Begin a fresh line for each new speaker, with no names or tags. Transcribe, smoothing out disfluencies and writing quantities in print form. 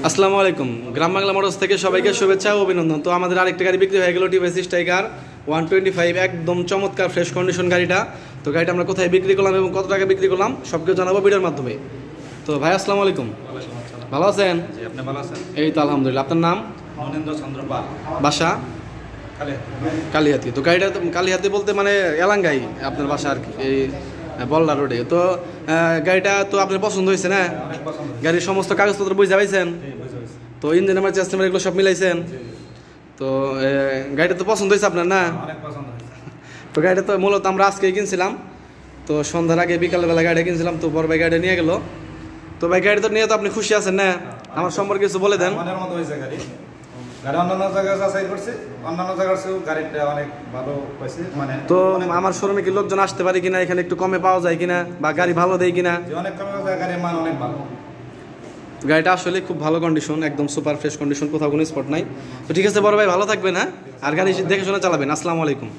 আসসালামু আলাইকুম। গ্রাম বাংলা মোটরস থেকে সবাইকে শুভেচ্ছা ও অভিনন্দন। তো আমাদের আরেকটা গাড়ি বিক্রি হয়ে গেল, টিভিএস স্ট্রাইকার 125, একদম চমৎকার ফ্রেশ কন্ডিশন গাড়িটা। তো গাড়িটা আমরা কোথায় বিক্রি করলাম এবং কত টাকা বিক্রি করলাম সব কিছু জানাবো ভিডিওর মাধ্যমে। তো ভাই আসসালামু আলাইকুম। ভালো আছেন?
আপনি ভালো আছেন?
এই তো আলহামদুলিল্লাহ। আপনার নাম?
মনেন্দ্র চন্দ্র পাল।
বাসা? কালিহাতি। তো গাড়িটা কালিহাতি বলতে মানে এলাঙ্গাই আপনার বাসা আর কি, এই বল্লা রোডে। তো গাড়িটা তো আপনার পছন্দ হয়েছে না? গাড়ির সমস্ত কাগজপত্র বুঝে পাইছেন? তো ইঞ্জিন নাম্বার, চেসিস নাম্বার এগুলো সব মিলাইছেন? তো গাড়িটা তো পছন্দ হয়েছে আপনার না? তো গাড়িটা তো মূলত আমরা আজকেই কিনছিলাম। তো সন্ধ্যার আগে বিকালবেলা গাড়ি কিনছিলাম। তো বড় ভাই গাড়ি নিয়ে গেল। তো ভাই গাড়ি তো নিয়ে তো আপনি খুশি আছেন না? আমার সম্পর্কে কিছু বলে দেন। তো আমার শোরুমে কি লোকজন আসতে পারে কিনা, এখানে একটু কমে পাওয়া যায় কিনা, বা গাড়ি ভালো দেয় কিনা? গাড়িটা আসলে খুব ভালো কন্ডিশন, একদম সুপার ফ্রেশ কন্ডিশন, কোথাও কোনো স্পট নাই। তো ঠিক আছে বড় ভাই, ভালো থাকবেন। হ্যাঁ, আর গাড়ি দেখে শুনে চালাবেন। আসসালামু আলাইকুম।